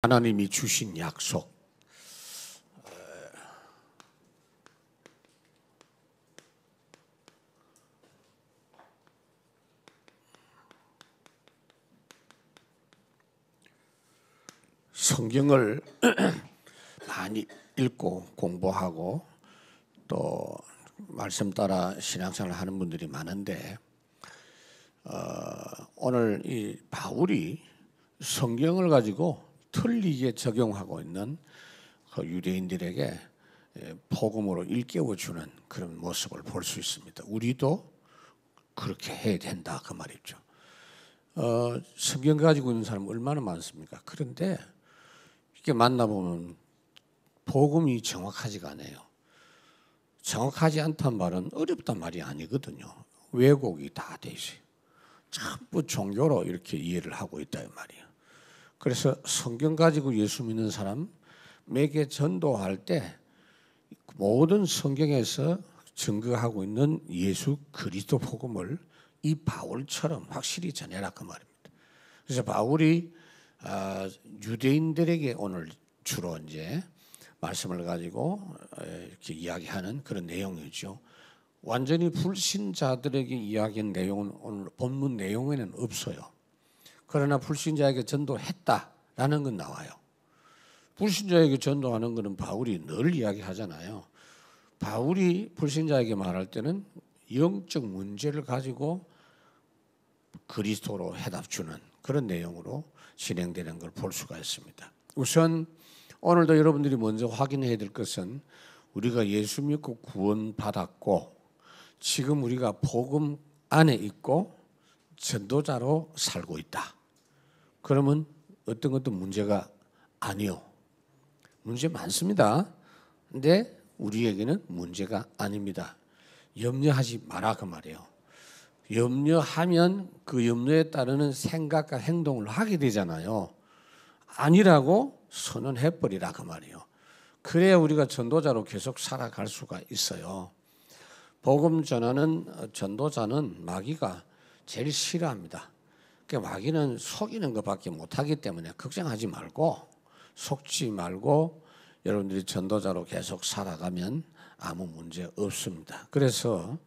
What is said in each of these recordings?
하나님이 주신 약속. 성경을 많이 읽고 공부하고 또 말씀 따라 신앙생활을 하는 분들이 많은데 오늘 이 바울이 성경을 가지고 틀리게 적용하고 있는 그 유대인들에게 복음으로 일깨워주는 그런 모습을 볼 수 있습니다. 우리도 그렇게 해야 된다 그 말이죠. 성경 가지고 있는 사람 얼마나 많습니까? 그런데 이렇게 만나보면 복음이 정확하지가 않아요. 정확하지 않단 말은 어렵단 말이 아니거든요. 왜곡이 다 돼 있어요. 전부 종교로 이렇게 이해를 하고 있다 이 말이에요. 그래서 성경 가지고 예수 믿는 사람에게 전도할 때 모든 성경에서 증거하고 있는 예수 그리스도 복음을 이 바울처럼 확실히 전해라 그 말입니다. 그래서 바울이 유대인들에게 오늘 주로 이제 말씀을 가지고 이렇게 이야기하는 그런 내용이죠. 완전히 불신자들에게 이야기한 내용은 오늘 본문 내용에는 없어요. 그러나 불신자에게 전도했다라는 건 나와요. 불신자에게 전도하는 것은 바울이 늘 이야기하잖아요. 바울이 불신자에게 말할 때는 영적 문제를 가지고 그리스도로 해답 주는 그런 내용으로 진행되는 걸 볼 수가 있습니다. 우선 오늘도 여러분들이 먼저 확인해야 될 것은 우리가 예수 믿고 구원받았고 지금 우리가 복음 안에 있고 전도자로 살고 있다. 그러면 어떤 것도 문제가 아니요. 문제 많습니다. 근데 우리에게는 문제가 아닙니다. 염려하지 마라 그 말이에요. 염려하면 그 염려에 따르는 생각과 행동을 하게 되잖아요. 아니라고 선언해버리라 그 말이에요. 그래야 우리가 전도자로 계속 살아갈 수가 있어요. 복음 전하는 전도자는 마귀가 제일 싫어합니다. 마귀는 속이는 것밖에 못하기 때문에 걱정하지 말고 속지 말고 여러분들이 전도자로 계속 살아가면 아무 문제 없습니다. 그래서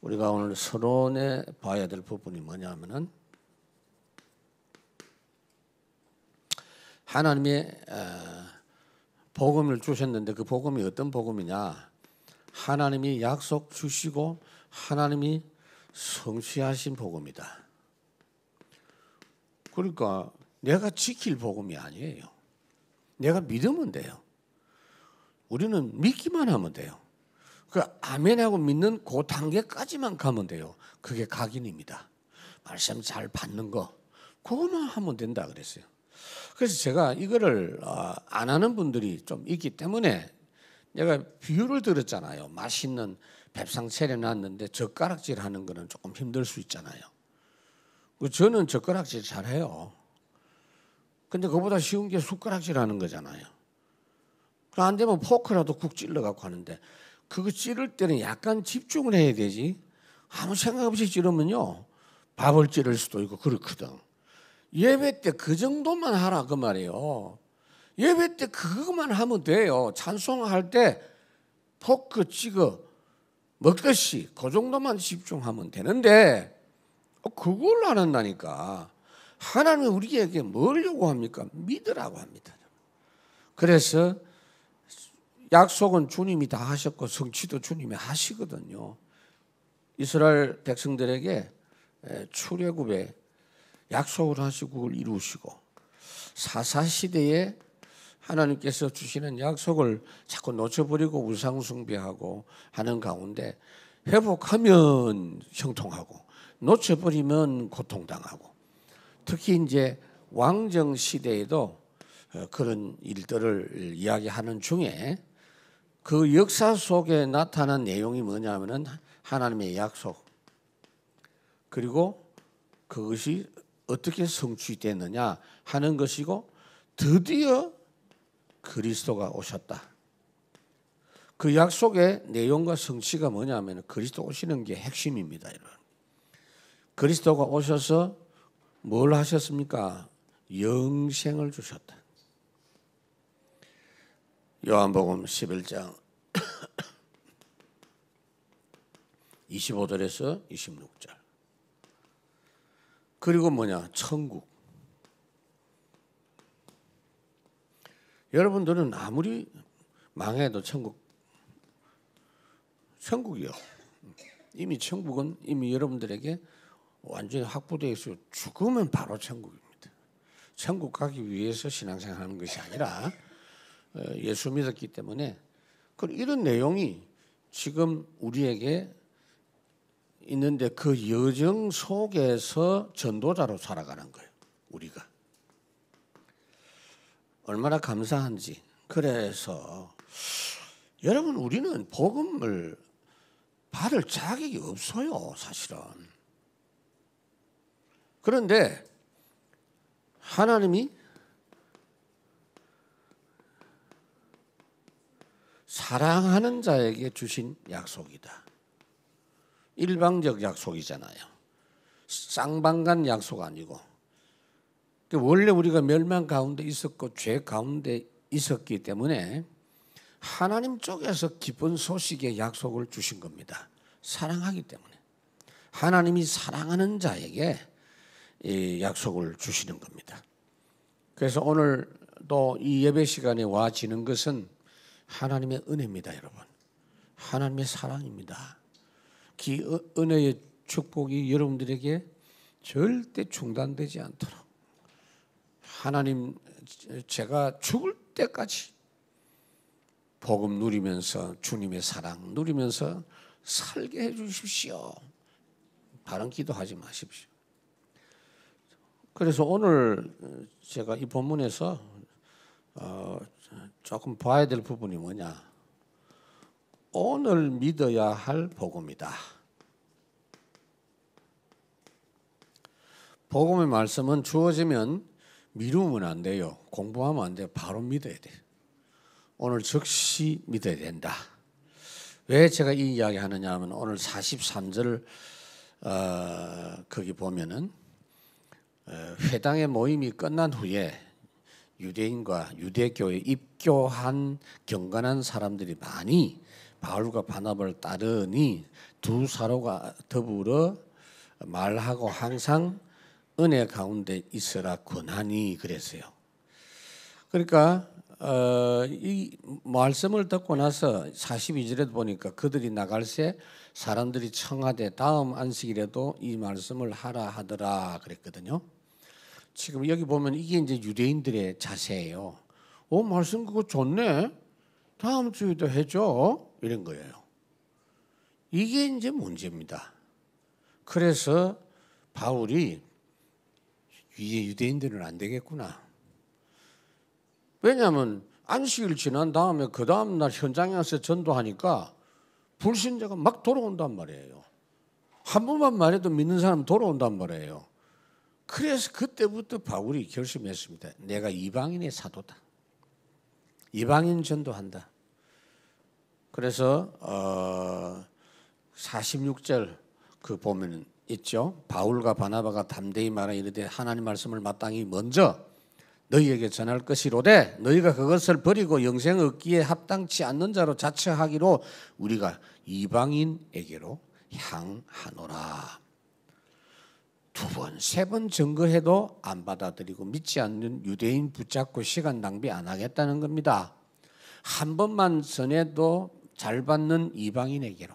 우리가 오늘 서론에 봐야 될 부분이 뭐냐면은 하나님의 복음을 주셨는데 그 복음이 어떤 복음이냐? 하나님이 약속 주시고 하나님이 성취하신 복음이다. 그러니까 내가 지킬 복음이 아니에요. 내가 믿으면 돼요. 우리는 믿기만 하면 돼요. 그 아멘하고 믿는 그 단계까지만 가면 돼요. 그게 각인입니다. 말씀 잘 받는 거 그거만 하면 된다 그랬어요. 그래서 제가 이거를 안 하는 분들이 좀 있기 때문에 내가 비유를 들었잖아요. 맛있는 밥상 차려놨는데 젓가락질 하는 거는 조금 힘들 수 있잖아요. 저는 젓가락질 잘해요. 근데 그보다 쉬운 게 숟가락질 하는 거잖아요. 안 되면 포크라도 국 찔러갖고 하는데 그거 찌를 때는 약간 집중을 해야 되지. 아무 생각 없이 찌르면요. 밥을 찌를 수도 있고 그렇거든. 예배 때 그 정도만 하라 그 말이에요. 예배 때 그것만 하면 돼요. 찬송할 때 포크 찍어 먹듯이 그 정도만 집중하면 되는데 그걸 안 한다니까. 하나님은 우리에게 뭘 요구합니까? 믿으라고 합니다. 그래서 약속은 주님이 다 하셨고 성취도 주님이 하시거든요. 이스라엘 백성들에게 출애굽에 약속을 하시고 그걸 이루시고 사사시대에 하나님께서 주시는 약속을 자꾸 놓쳐버리고 우상숭배하고 하는 가운데 회복하면 형통하고 놓쳐버리면 고통당하고 특히 이제 왕정 시대에도 그런 일들을 이야기하는 중에 그 역사 속에 나타난 내용이 뭐냐면은 하나님의 약속 그리고 그것이 어떻게 성취되느냐 하는 것이고 드디어 그리스도가 오셨다. 그 약속의 내용과 성취가 뭐냐면 그리스도 오시는 게 핵심입니다. 여러분. 그리스도가 오셔서 뭘 하셨습니까? 영생을 주셨다. 요한복음 11장 25절에서 26절. 그리고 뭐냐? 천국. 여러분들은 아무리 망해도 천국이요. 이미 천국은 이미 여러분들에게 완전히 확보되어 있어요. 죽으면 바로 천국입니다. 천국 가기 위해서 신앙생활하는 것이 아니라 예수 믿었기 때문에 이런 내용이 지금 우리에게 있는데 그 여정 속에서 전도자로 살아가는 거예요. 우리가 얼마나 감사한지. 그래서 여러분, 우리는 복음을 받을 자격이 없어요, 사실은. 그런데 하나님이 사랑하는 자에게 주신 약속이다. 일방적 약속이잖아요. 쌍방간 약속 아니고. 원래 우리가 멸망 가운데 있었고 죄 가운데 있었기 때문에 하나님 쪽에서 기쁜 소식의 약속을 주신 겁니다. 사랑하기 때문에. 하나님이 사랑하는 자에게 이 약속을 주시는 겁니다. 그래서 오늘 또 이 예배 시간에 와지는 것은 하나님의 은혜입니다, 여러분. 하나님의 사랑입니다. 그 은혜의 축복이 여러분들에게 절대 중단되지 않도록 하나님, 제가 죽을 때까지 복음 누리면서 주님의 사랑 누리면서 살게 해 주십시오. 다른 기도하지 마십시오. 그래서 오늘 제가 이 본문에서 조금 봐야 될 부분이 뭐냐? 오늘 믿어야 할 복음이다. 복음의 말씀은 주어지면 미루면 안 돼요. 공부하면 안 돼요. 바로 믿어야 돼요. 오늘 즉시 믿어야 된다. 왜 제가 이 이야기 하느냐 하면 오늘 43절 거기 보면은 회당의 모임이 끝난 후에 유대인과 유대교에 입교한 경건한 사람들이 많이 바울과 바나바를 따르니 두 사도가 더불어 말하고 항상 은혜 가운데 있으라 권하니 그랬어요. 그러니까 이 말씀을 듣고 나서 42절에도 보니까 그들이 나갈새 사람들이 청하되 다음 안식일에도 이 말씀을 하라 하더라 그랬거든요. 지금 여기 보면 이게 이제 유대인들의 자세예요. 말씀 그거 좋네. 다음 주에도 해줘. 이런 거예요. 이게 이제 문제입니다. 그래서 바울이 이제 유대인들은 안 되겠구나. 왜냐하면 안식일 지난 다음에 그 다음 날 현장에 가서 전도하니까 불신자가 막 돌아온단 말이에요. 한 번만 말해도 믿는 사람 돌아온단 말이에요. 그래서 그때부터 바울이 결심했습니다. 내가 이방인의 사도다. 이방인 전도한다. 그래서 46절 그 보면 있죠. 바울과 바나바가 담대히 말하 이르되 하나님 말씀을 마땅히 먼저 너희에게 전할 것이로되 너희가 그것을 버리고 영생 얻기에 합당치 않는 자로 자처하기로 우리가 이방인에게로 향하노라. 두 번, 세 번 증거해도 안 받아들이고 믿지 않는 유대인 붙잡고 시간 낭비 안 하겠다는 겁니다. 한 번만 전해도 잘 받는 이방인에게로.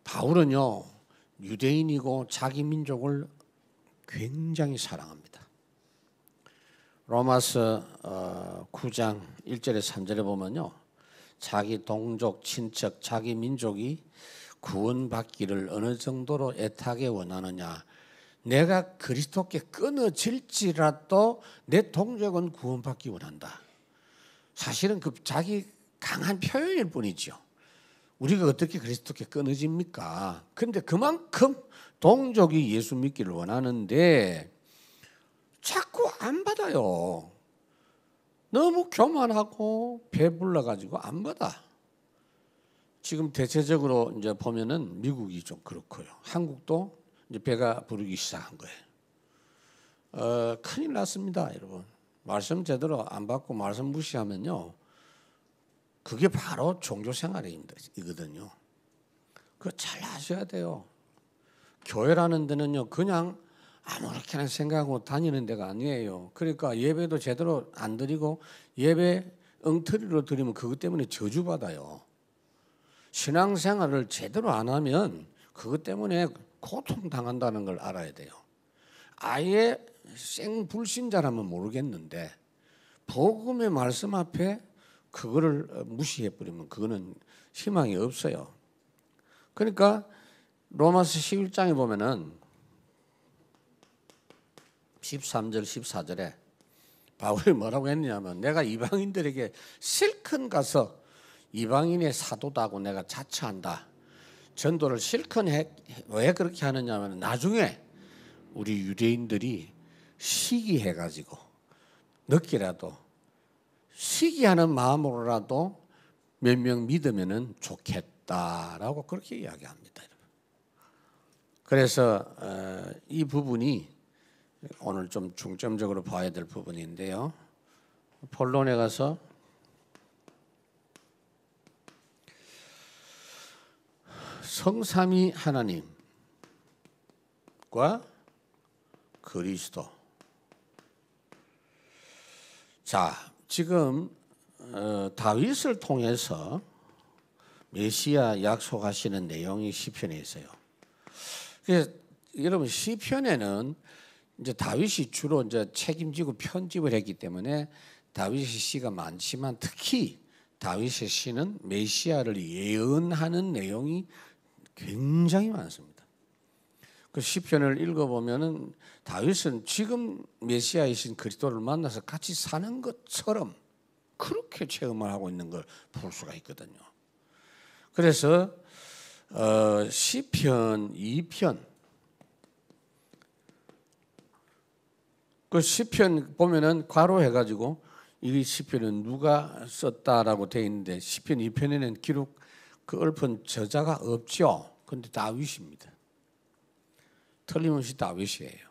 바울은요, 유대인이고 자기 민족을 굉장히 사랑합니다. 로마서 9장 1절에 3절에 보면요, 자기 동족, 친척, 자기 민족이 구원받기를 어느 정도로 애타게 원하느냐. 내가 그리스도께 끊어질지라도 내 동족은 구원받기 원한다. 사실은 그 자기 강한 표현일 뿐이죠. 우리가 어떻게 그리스도께 끊어집니까? 그런데 그만큼 동족이 예수 믿기를 원하는데 자꾸 안 받아요. 너무 교만하고 배불러가지고 안 받아. 지금 대체적으로 이제 보면은 미국이 좀 그렇고요. 한국도 이제 배가 부르기 시작한 거예요. 큰일 났습니다, 여러분. 말씀 제대로 안 받고 말씀 무시하면요, 그게 바로 종교 생활이거든요. 그거 잘 아셔야 돼요. 교회라는 데는요, 그냥 아무렇게나 생각하고 다니는 데가 아니에요. 그러니까 예배도 제대로 안 드리고 예배 엉터리로 드리면 그것 때문에 저주받아요. 신앙생활을 제대로 안 하면 그것 때문에 고통당한다는 걸 알아야 돼요. 아예 생불신자라면 모르겠는데 복음의 말씀 앞에 그거를 무시해버리면 그거는 희망이 없어요. 그러니까 로마서 11장에 보면은 13절 14절에 바울이 뭐라고 했냐면, 내가 이방인들에게 실컷 가서 이방인의 사도다고 내가 자처한다. 전도를 실컷 해. 왜 그렇게 하느냐면 나중에 우리 유대인들이 시기해가지고 늦게라도 시기하는 마음으로라도 몇 명 믿으면 좋겠다라고 그렇게 이야기합니다. 그래서 이 부분이 오늘 좀 중점적으로 봐야 될 부분인데요. 본론에 가서 성삼위 하나님과 그리스도. 자, 지금 다윗을 통해서 메시아 약속하시는 내용이 시편에 있어요. 그래서 여러분, 시편에는 이제 다윗이 주로 이제 책임지고 편집을 했기 때문에 다윗의 시가 많지만 특히 다윗의 시는 메시아를 예언하는 내용이 굉장히 많습니다. 그 시편을 읽어보면은 다윗은 지금 메시아이신 그리스도를 만나서 같이 사는 것처럼 그렇게 체험을 하고 있는 걸 볼 수가 있거든요. 그래서 시편 2편, 그 시편 보면은 괄호해가지고 이 시편은 누가 썼다라고 되어 있는데 시편 2편에는 기록 그 읊은 저자가 없죠. 그런데 다윗입니다. 틀림없이 다윗이에요.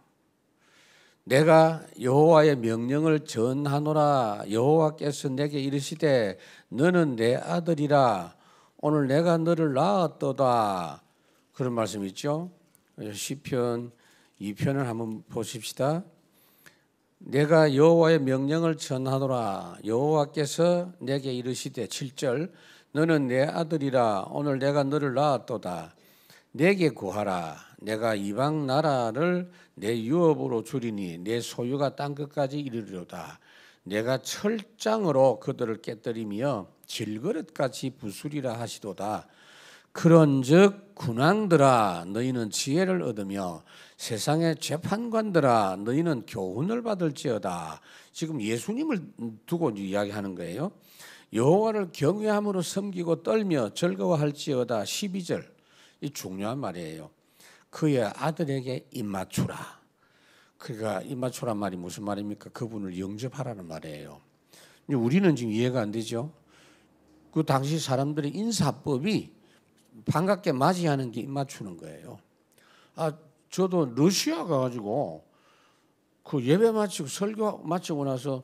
내가 여호와의 명령을 전하노라. 여호와께서 내게 이르시되 너는 내 아들이라. 오늘 내가 너를 낳았도다. 그런 말씀 있죠. 시편 2편을 한번 보십시다. 내가 여호와의 명령을 전하노라. 여호와께서 내게 이르시되 7절 너는 내 아들이라. 오늘 내가 너를 낳았도다. 내게 구하라. 내가 이방 나라를 내 유업으로 주리니 내 소유가 땅끝까지 이르리로다. 내가 철장으로 그들을 깨뜨리며 질그릇같이 부수리라 하시도다. 그런즉 군왕들아 너희는 지혜를 얻으며 세상의 재판관들아 너희는 교훈을 받을지어다. 지금 예수님을 두고 이야기하는 거예요. 여호와를 경외함으로 섬기고 떨며 즐거워할지어다. 12절 이 중요한 말이에요. 그의 아들에게 입맞추라. 그러니까 입맞추란 말이 무슨 말입니까? 그분을 영접하라는 말이에요. 우리는 지금 이해가 안 되죠. 그 당시 사람들의 인사법이 반갑게 맞이하는 게 입맞추는 거예요. 저도 러시아 가가지고 그 예배 마치고 설교 마치고 나서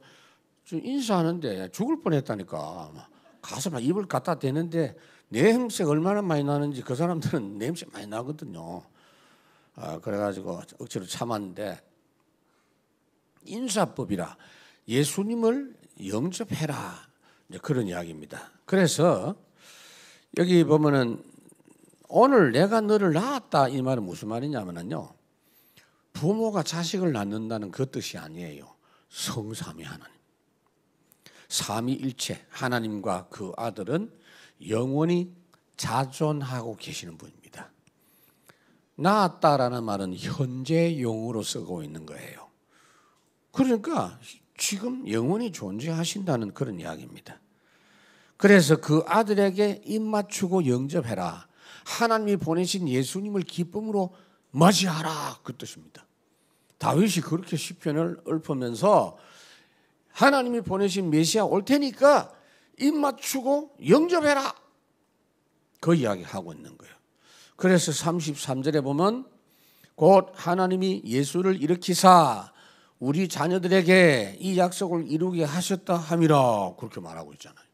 좀 인사하는데 죽을 뻔했다니까. 가서 막 입을 갖다 대는데 냄새 얼마나 많이 나는지 그 사람들은 냄새 많이 나거든요. 그래가지고 억지로 참았는데 인사법이라 예수님을 영접해라. 이제 그런 이야기입니다. 그래서 여기 보면은 오늘 내가 너를 낳았다 이 말은 무슨 말이냐면요. 부모가 자식을 낳는다는 그 뜻이 아니에요. 성삼위 하나님. 삼위일체 하나님과 그 아들은 영원히 자존하고 계시는 분입니다. 낳았다라는 말은 현재용으로 쓰고 있는 거예요. 그러니까 지금 영원히 존재하신다는 그런 이야기입니다. 그래서 그 아들에게 입맞추고 영접해라. 하나님이 보내신 예수님을 기쁨으로 맞이하라 그 뜻입니다. 다윗이 그렇게 시편을 읊으면서 하나님이 보내신 메시아 올 테니까 입맞추고 영접해라 그 이야기하고 있는 거예요. 그래서 33절에 보면 곧 하나님이 예수를 일으키사 우리 자녀들에게 이 약속을 이루게 하셨다 함이라 그렇게 말하고 있잖아요.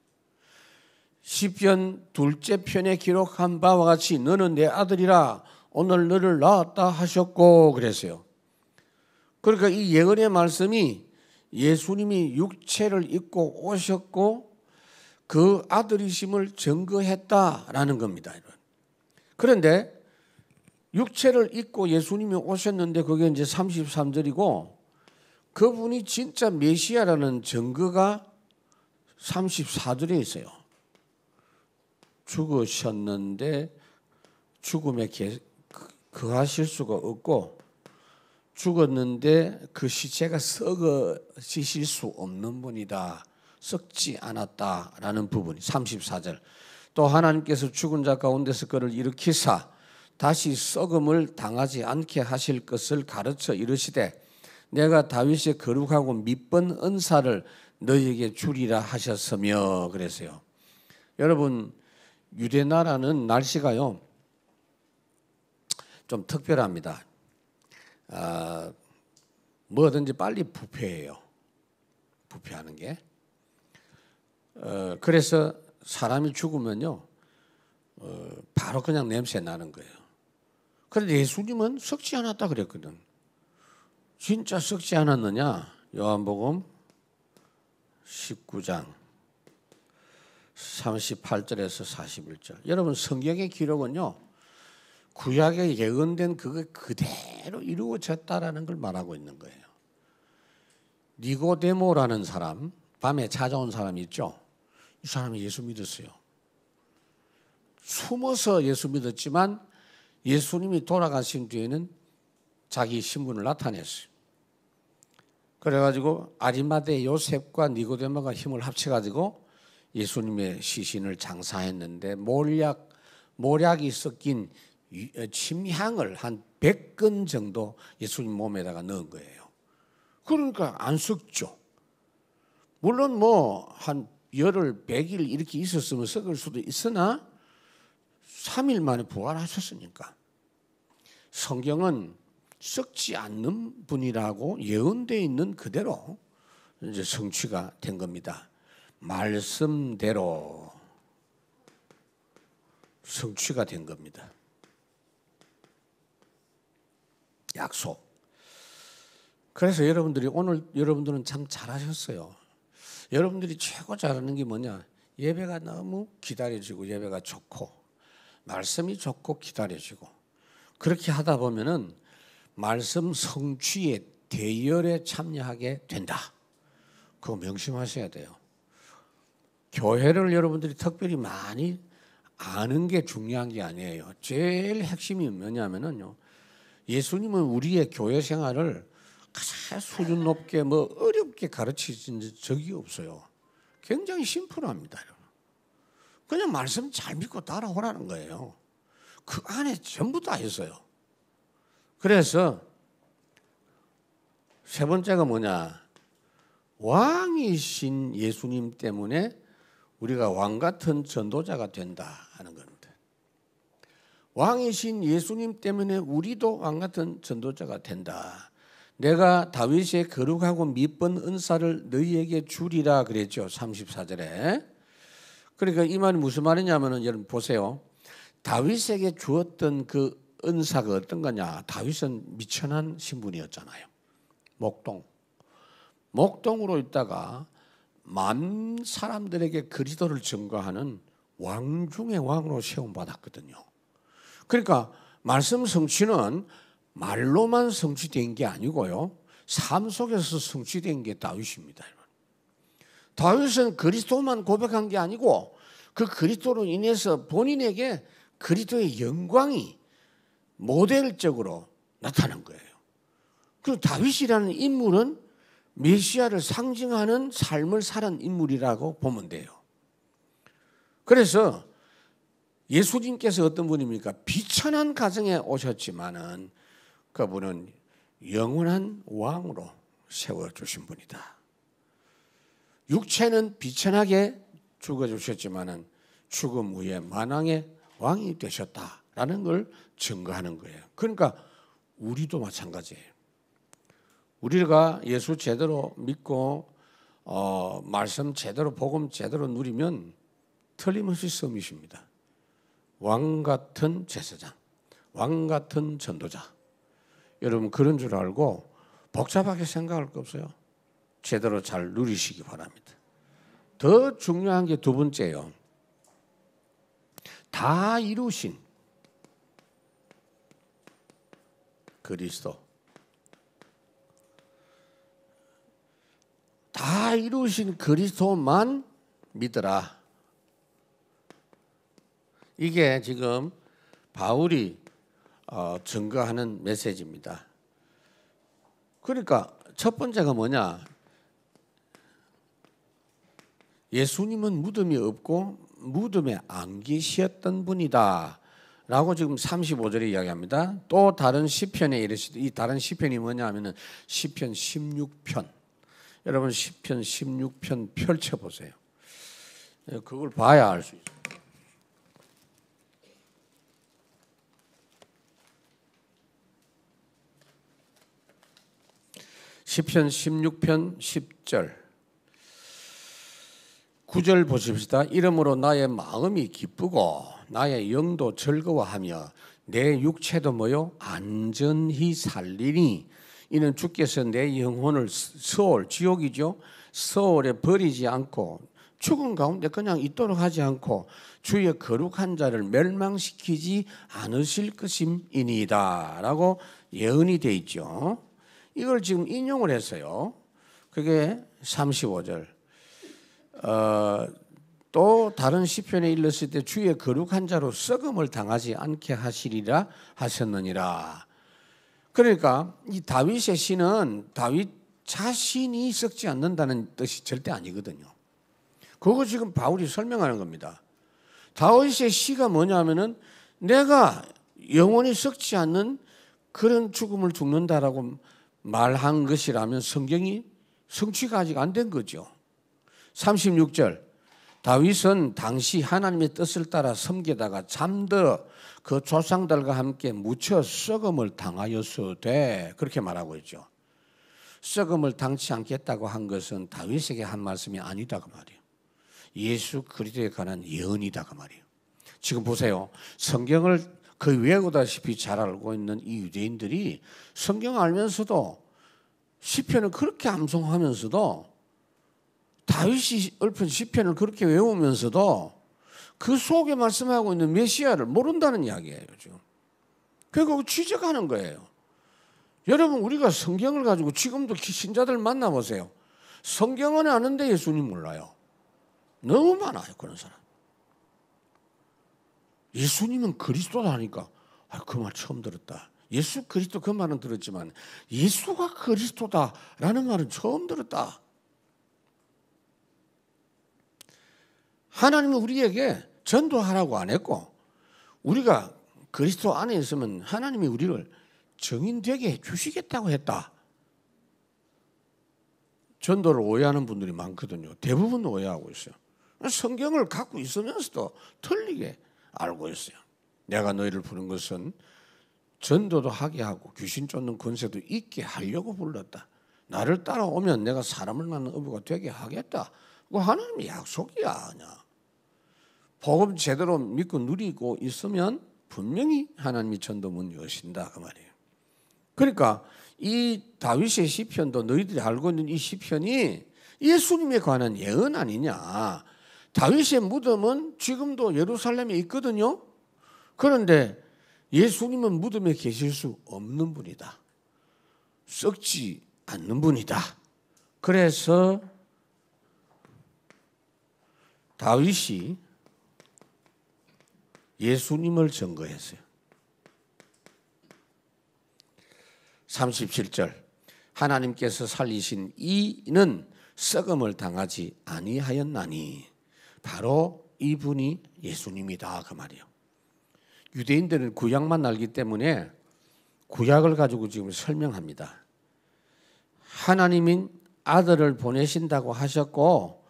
시편 둘째 편에 기록한 바와 같이 너는 내 아들이라 오늘 너를 낳았다 하셨고 그랬어요. 그러니까 이 예언의 말씀이 예수님이 육체를 입고 오셨고 그 아들이심을 증거했다라는 겁니다. 그런데 육체를 입고 예수님이 오셨는데 그게 이제 33절이고 그분이 진짜 메시아라는 증거가 34절에 있어요. 죽으셨는데 죽음에 거하실 수가 없고 죽었는데 그 시체가 썩어지실 수 없는 분이다. 썩지 않았다라는 부분이 34절. 또 하나님께서 죽은 자 가운데서 그를 일으키사 다시 썩음을 당하지 않게 하실 것을 가르쳐 이르시되 내가 다윗의 거룩하고 밉번 은사를 너희에게 주리라 하셨으며 그랬어요. 여러분 유대 나라는 날씨가요 좀 특별합니다. 뭐든지 빨리 부패해요. 부패하는 게. 그래서 사람이 죽으면요 바로 그냥 냄새 나는 거예요. 그런데 예수님은 썩지 않았다 그랬거든. 진짜 썩지 않았느냐? 요한복음 19장 38절에서 41절. 여러분 성경의 기록은요 구약에 예언된 그거 그대로 이루어졌다라는 걸 말하고 있는 거예요. 니고데모라는 사람, 밤에 찾아온 사람이 있죠. 이 사람이 예수 믿었어요. 숨어서 예수 믿었지만 예수님이 돌아가신 뒤에는 자기 신분을 나타냈어요. 그래가지고 아리마대 요셉과 니고데모가 힘을 합쳐가지고 예수님의 시신을 장사했는데 모략이 섞인 침향을 한 100근 정도 예수님 몸에다가 넣은 거예요. 그러니까 안 썩죠. 물론 뭐 한 열흘 100일 이렇게 있었으면 썩을 수도 있으나 3일 만에 부활하셨으니까 성경은 썩지 않는 분이라고 예언되어 있는 그대로 이제 성취가 된 겁니다. 말씀대로 성취가 된 겁니다. 약속. 그래서 여러분들은 참 잘하셨어요. 여러분들이 최고 잘하는 게 뭐냐? 예배가 너무 기다려지고 예배가 좋고 말씀이 좋고 기다려지고 그렇게 하다 보면은 말씀 성취의 대열에 참여하게 된다. 그거 명심하셔야 돼요. 교회를 여러분들이 특별히 많이 아는 게 중요한 게 아니에요. 제일 핵심이 뭐냐면은요. 예수님은 우리의 교회 생활을 가장 수준 높게 뭐 어렵게 가르치신 적이 없어요. 굉장히 심플합니다. 그냥 말씀 잘 믿고 따라오라는 거예요. 그 안에 전부 다 있어요. 그래서 세 번째가 뭐냐? 왕이신 예수님 때문에 우리가 왕 같은 전도자가 된다 하는 겁니다. 왕이신 예수님 때문에 우리도 왕 같은 전도자가 된다. 내가 다윗의 거룩하고 밉번 은사를 너희에게 주리라 그랬죠. 34절에. 그러니까 이 말이 무슨 말이냐면은 여러분 보세요. 다윗에게 주었던 그 은사가 어떤 거냐? 다윗은 미천한 신분이었잖아요. 목동으로 있다가 만 사람들에게 그리스도를 증거하는 왕 중의 왕으로 세움받았거든요. 그러니까 말씀 성취는 말로만 성취된 게 아니고요. 삶 속에서 성취된 게 다윗입니다. 다윗은 그리스도만 고백한 게 아니고 그 그리스도로 인해서 본인에게 그리스도의 영광이 모델적으로 나타난 거예요. 그리고 다윗이라는 인물은 메시아를 상징하는 삶을 살은 인물이라고 보면 돼요. 그래서 예수님께서 어떤 분입니까? 비천한 가정에 오셨지만은 그분은 영원한 왕으로 세워주신 분이다. 육체는 비천하게 죽어주셨지만은 죽음 후에 만왕의 왕이 되셨다라는 걸 증거하는 거예요. 그러니까 우리도 마찬가지예요. 우리가 예수 제대로 믿고 말씀 제대로 복음 제대로 누리면 틀림없이 서밋입니다. 왕 같은 제사장, 왕 같은 전도자. 여러분 그런 줄 알고 복잡하게 생각할 거 없어요. 제대로 잘 누리시기 바랍니다. 더 중요한 게 두 번째요. 다 이루신 그리스도. 다 이루신 그리스도만 믿으라. 이게 지금 바울이 증거하는 메시지입니다. 그러니까 첫 번째가 뭐냐? 예수님은 무덤이 없고 무덤에 안 계셨던 분이다 라고 지금 35절에 이야기합니다. 또 다른 시편에 이르시되, 이 다른 시편이 뭐냐 하면은 시편 16편. 여러분 시편 16편 펼쳐보세요. 그걸 봐야 알 수 있어요. 시편 16편 10절 9절 보십시다. 이러므로 나의 마음이 기쁘고 나의 영도 즐거워하며 내 육체도 뭐요? 안전히 살리니 이는 주께서 내 영혼을 서울, 지옥이죠. 서울에 버리지 않고 죽은 가운데 그냥 있도록 하지 않고 주의 거룩한 자를 멸망시키지 않으실 것임이니이다 라고 예언이 되어 있죠. 이걸 지금 인용을 했어요. 그게 35절. 또 다른 시편에 일렀을 때 주의 거룩한 자로 썩음을 당하지 않게 하시리라 하셨느니라. 그러니까 이 다윗의 시는 다윗 자신이 썩지 않는다는 뜻이 절대 아니거든요. 그거 지금 바울이 설명하는 겁니다. 다윗의 시가 뭐냐면은 내가 영원히 썩지 않는 그런 죽음을 죽는다라고 말한 것이라면 성경이 성취가 아직 안 된 거죠. 36절 다윗은 당시 하나님의 뜻을 따라 섬기다가 잠들어 그 조상들과 함께 묻혀 썩음을 당하였으되 그렇게 말하고 있죠. 썩음을 당치 않겠다고 한 것은 다윗에게 한 말씀이 아니다 그 말이에요. 예수 그리스도에 관한 예언이다 그 말이에요. 지금 보세요. 성경을 거의 외우다시피 잘 알고 있는 이 유대인들이 성경 알면서도 시편을 그렇게 암송하면서도 다윗이 읊은 시편을 그렇게 외우면서도 그 속에 말씀하고 있는 메시아를 모른다는 이야기예요. 지금. 그리고 취직하는 거예요. 여러분 우리가 성경을 가지고 지금도 신자들 만나보세요. 성경은 아는데 예수님 몰라요. 너무 많아요. 그런 사람. 예수님은 그리스도라니까 그 말 처음 들었다. 예수 그리스도 그 말은 들었지만 예수가 그리스도다라는 말은 처음 들었다. 하나님은 우리에게 전도하라고 안 했고 우리가 그리스도 안에 있으면 하나님이 우리를 증인되게 해주시겠다고 했다. 전도를 오해하는 분들이 많거든요. 대부분 오해하고 있어요. 성경을 갖고 있으면서도 틀리게 알고 있어요. 내가 너희를 부른 것은 전도도 하게 하고 귀신 쫓는 권세도 있게 하려고 불렀다. 나를 따라오면 내가 사람을 낳는 어부가 되게 하겠다. 그거 하나님의 약속이야. 그냥. 복음 제대로 믿고 누리고 있으면 분명히 하나님이 전도 문 여신다 그 말이에요. 그러니까 이 다윗의 시편도 너희들이 알고 있는 이 시편이 예수님에 관한 예언 아니냐. 다윗의 무덤은 지금도 예루살렘에 있거든요. 그런데 예수님은 무덤에 계실 수 없는 분이다. 썩지 않는 분이다. 그래서 다윗이 예수님을 증거했어요. 37절 하나님께서 살리신 이는 썩음을 당하지 아니하였나니 바로 이분이 예수님이다 그 말이에요. 유대인들은 구약만 알기 때문에 구약을 가지고 지금 설명합니다. 하나님인 아들을 보내신다고 하셨고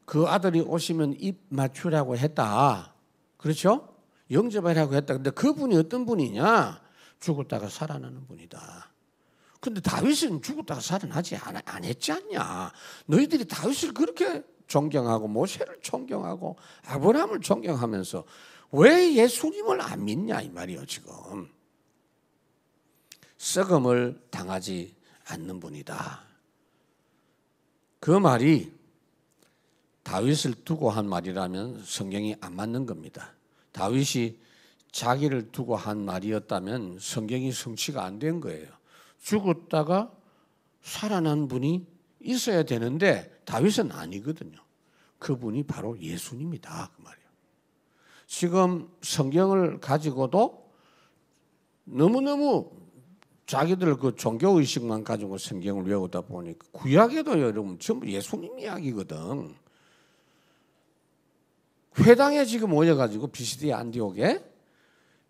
그 아들이 오시면 입 맞추라고 했다. 그렇죠? 영접하라고 했다. 근데 그분이 어떤 분이냐? 죽었다가 살아나는 분이다. 근데 다윗은 죽었다가 살아나지 안 했지 않냐. 너희들이 다윗을 그렇게 존경하고 모세를 존경하고 아브라함을 존경하면서 왜 예수님을 안 믿냐 이 말이에요. 지금 썩음을 당하지 않는 분이다. 그 말이 다윗을 두고 한 말이라면 성경이 안 맞는 겁니다. 다윗이 자기를 두고 한 말이었다면 성경이 성취가 안 된 거예요. 죽었다가 살아난 분이 있어야 되는데 다윗은 아니거든요. 그분이 바로 예수님이다 그 말이에요. 지금 성경을 가지고도 너무너무 자기들 그 종교 의식만 가지고 성경을 외우다 보니까 구약에도 여러분 전부 예수님 이야기거든. 회당에 지금 모여가지고 비시디 안디옥에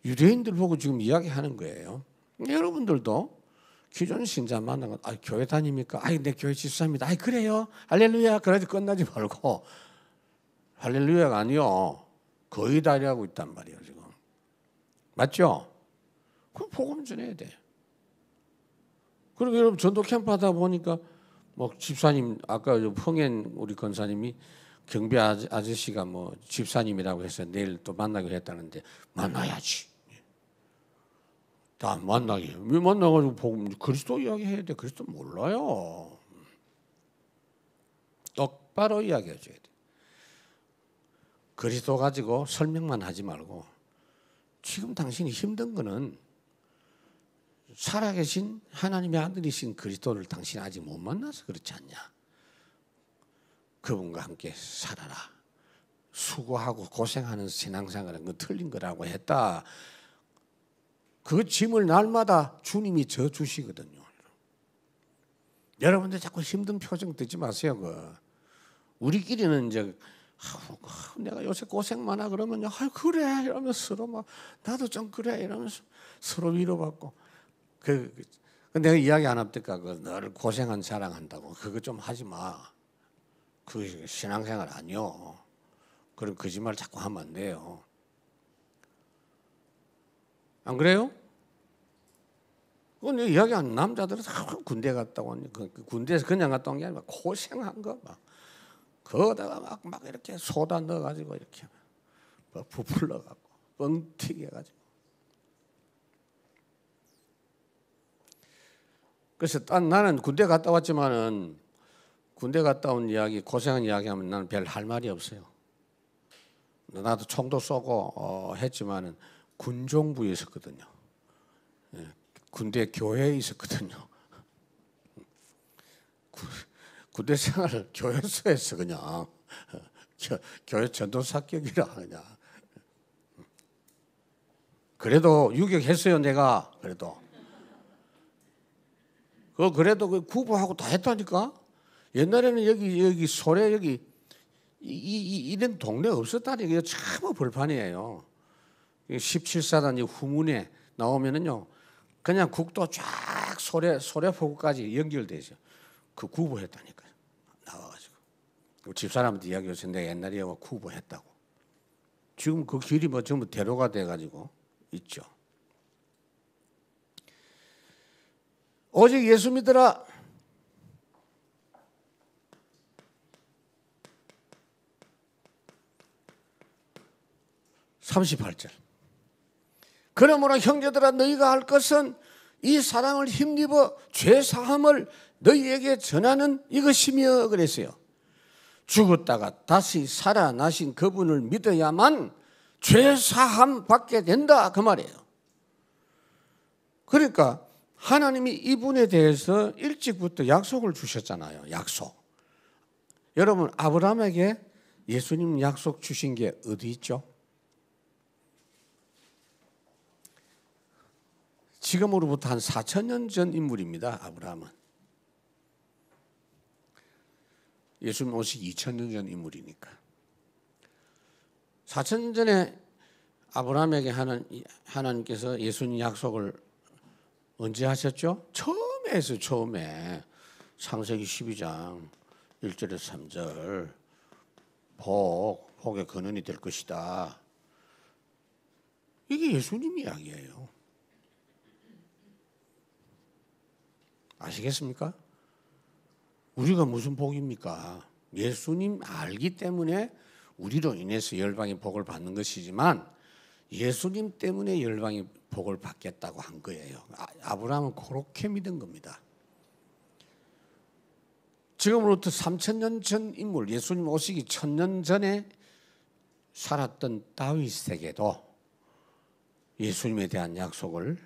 유대인들 보고 지금 이야기하는 거예요. 여러분들도 기존 신자 만나면 교회 다닙니까? 내 교회 집사입니다. 그래요? 할렐루야. 그래도 끝나지 말고 할렐루야가 아니요. 거의 다리하고 있단 말이에요 지금. 맞죠? 그럼 복음 전해야 돼. 그리고 여러분 전도 캠프 하다 보니까 뭐 집사님 아까 평행 우리 권사님이 경비 아저씨가 뭐 집사님이라고 해서 내일 또 만나기로 했다는데 만나야지. 다 만나게. 왜 만나가지고 복음 그리스도 이야기해야 돼. 그리스도 몰라요. 똑바로 이야기해줘야 돼. 그리스도 가지고 설명만 하지 말고 지금 당신이 힘든 거는 살아계신 하나님의 아들이신 그리스도를 당신 아직 못 만나서 그렇지 않냐. 그분과 함께 살아라. 수고하고 고생하는 신앙생활은 그 틀린 거라고 했다. 그 짐을 날마다 주님이 져 주시거든요. 여러분들 자꾸 힘든 표정 듣지 마세요. 우리끼리는 이제 내가 요새 고생 많아 그러면요. 그래 이러면서 서로 막 나도 좀 그래 이러면서 서로 위로받고 내가 이야기 안 합니까? 너를 고생한 자랑한다고 그거 좀 하지 마. 그 신앙생활 아니요. 그런 거짓말 자꾸 하면 안 돼요. 안 그래요? 그건 이야기한 남자들은 군대 갔다 온 군대에서 그냥 갔다 온 게 아니라 고생한 거 막 거기다가 막 이렇게 소다 넣어가지고 이렇게 막 부풀러갖고 뻥튀기 해가지고. 그래서 나는 군대 갔다 왔지만은 군대 갔다 온 이야기 고생한 이야기하면 나는 별 할 말이 없어요. 나도 총도 쏘고 했지만은 군종부에 있었거든요. 군대 교회에 있었거든요. 군대 생활을 교회에서 했어 그냥. 교회 전도사격이라 그냥. 그래도 유격했어요 내가. 그래도 구보하고 다 했다니까. 옛날에는 여기 소래 여기 이런 동네 없었다니까. 참 벌판이에요. 17사단 후문에 나오면은요 그냥 국도 쫙 소래포구까지 연결돼 있어요. 그 구보했다니까요. 나와가지고 집사람한테 이야기해서 내가 옛날에 구보했다고. 지금 그 길이 뭐 전부 대로가 돼가지고 있죠. 오직 예수 믿으라. (38절) 그러므로 형제들아 너희가 할 것은 이 사랑을 힘입어 죄 사함을 너희에게 전하는 이것이며 그랬어요. 죽었다가 다시 살아나신 그분을 믿어야만 죄 사함 받게 된다 그 말이에요. 그러니까 하나님이 이분에 대해서 일찍부터 약속을 주셨잖아요. 약속. 여러분 아브라함에게 예수님 약속 주신 게 어디 있죠? 지금으로부터 한 4,000년 전 인물입니다. 아브라함은. 예수님 오시기 2,000년 전 인물이니까. 4,000년 전에 아브라함에게 하나님께서 예수님 약속을 언제 하셨죠? 처음에 했어요. 처음에. 창세기 12장 1절에서 3절 복의 근원이 될 것이다. 이게 예수님 이야기예요. 아시겠습니까? 우리가 무슨 복입니까? 예수님 알기 때문에 우리로 인해서 열방이 복을 받는 것이지만 예수님 때문에 열방이 복을 받겠다고 한 거예요. 아브라함은 그렇게 믿은 겁니다. 지금으로부터 3000년 전 인물, 예수님 오시기 1000년 전에 살았던 다윗에게도 예수님에 대한 약속을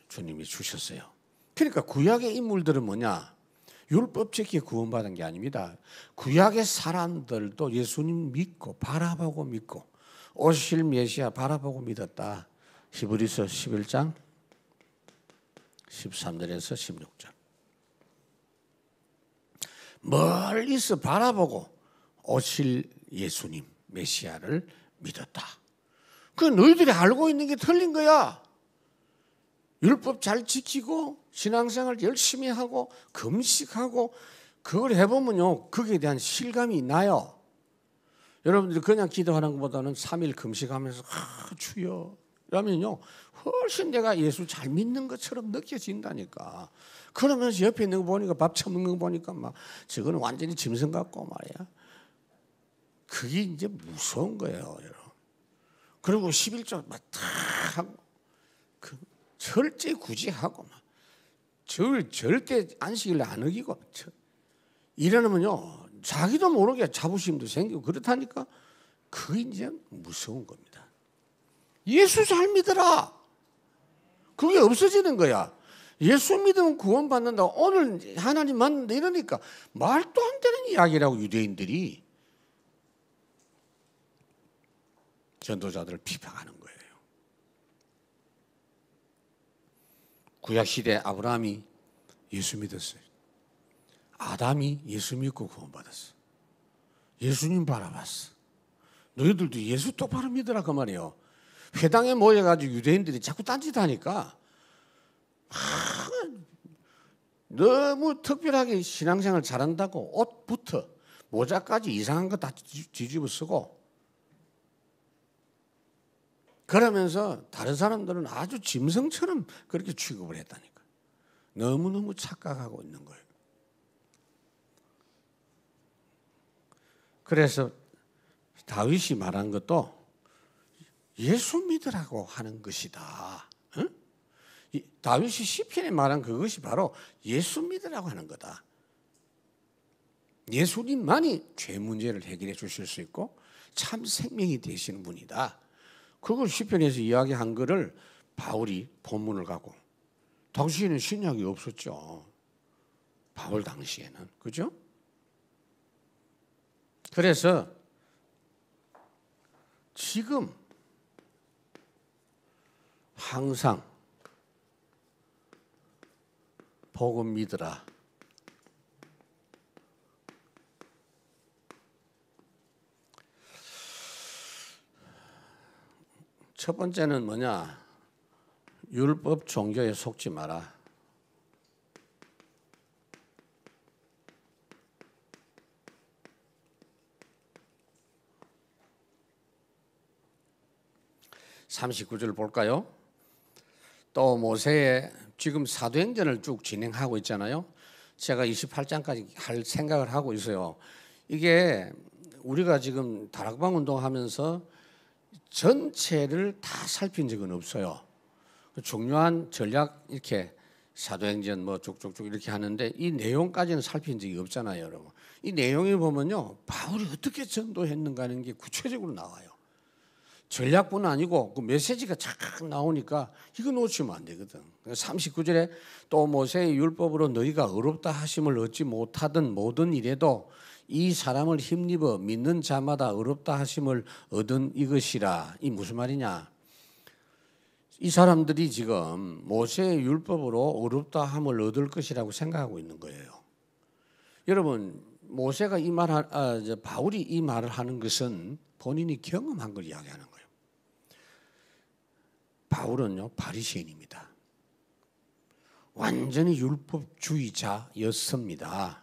주님이 주셨어요. 그러니까 구약의 인물들은 뭐냐? 율법 지키에 구원받은 게 아닙니다. 구약의 사람들도 예수님 믿고 바라보고 믿고 오실 메시아 바라보고 믿었다. 히브리서 11장 13절에서 16절. 멀리서 바라보고 오실 예수님 메시아를 믿었다. 그 너희들이 알고 있는 게 틀린 거야. 율법 잘 지키고 신앙생활 열심히 하고 금식하고 그걸 해보면요 거기에 대한 실감이 나요. 여러분들이 그냥 기도하는 것보다는 3일 금식하면서 주여 라면요 훨씬 내가 예수 잘 믿는 것처럼 느껴진다니까. 그러면서 옆에 있는 거 보니까 밥 처먹는 거 보니까 막 저거는 완전히 짐승 같고 말이야. 그게 이제 무서운 거예요, 여러분. 그리고 11조 막 다 하고 그 절제 구제하고 막 절대 안식일 안 어기고 이러면요 자기도 모르게 자부심도 생기고 그렇다니까. 그게 이제 무서운 겁니다. 예수 잘 믿어라. 그게 없어지는 거야. 예수 믿으면 구원받는다. 오늘 하나님 만난다 이러니까 말도 안 되는 이야기라고 유대인들이 전도자들을 비판하는 거예요. 구약시대 아브라함이 예수 믿었어요. 아담이 예수 믿고 구원받았어. 예수님 바라봤어. 너희들도 예수 똑바로 믿으라 그 말이에요. 회당에 모여가지고 유대인들이 자꾸 딴짓하니까 너무 특별하게 신앙생활 잘한다고 옷부터 모자까지 이상한 거 다 뒤집어 쓰고 그러면서 다른 사람들은 아주 짐승처럼 그렇게 취급을 했다니까. 너무너무 착각하고 있는 거예요. 그래서 다윗이 말한 것도 예수 믿으라고 하는 것이다. 응? 다윗이 시편에 말한 그것이 바로 예수 믿으라고 하는 거다. 예수님만이 죄 문제를 해결해 주실 수 있고 참 생명이 되시는 분이다. 그걸 시편에서 이야기한 거를 바울이 본문을 갖고, 당시에는 신약이 없었죠. 바울 당시에는. 그죠? 그래서 지금 항상 복음 믿으라. 첫 번째는 뭐냐? 율법 종교에 속지 마라. (39절) 볼까요? 또 모세의 지금 사도행전을 쭉 진행하고 있잖아요. 제가 28장까지 할 생각을 하고 있어요. 이게 우리가 지금 다락방 운동하면서 전체를 다 살핀 적은 없어요. 중요한 전략 이렇게 사도행전 뭐 쭉쭉쭉 이렇게 하는데 이 내용까지는 살핀 적이 없잖아요, 여러분. 이 내용을 보면요, 바울이 어떻게 전도했는가 하는 게 구체적으로 나와요. 전략뿐 아니고 그 메시지가 착 나오니까 이거 놓치면 안 되거든. 39절에 또 모세의 율법으로 너희가 의롭다 하심을 얻지 못하던 모든 일에도 이 사람을 힘입어 믿는 자마다 의롭다 하심을 얻은 이것이라. 이 무슨 말이냐? 이 사람들이 지금 모세의 율법으로 의롭다 함을 얻을 것이라고 생각하고 있는 거예요. 여러분, 모세가 바울이 이 말을 하는 것은 본인이 경험한 걸 이야기하는 거예요. 바울은요, 바리새인입니다. 완전히 율법주의자였습니다.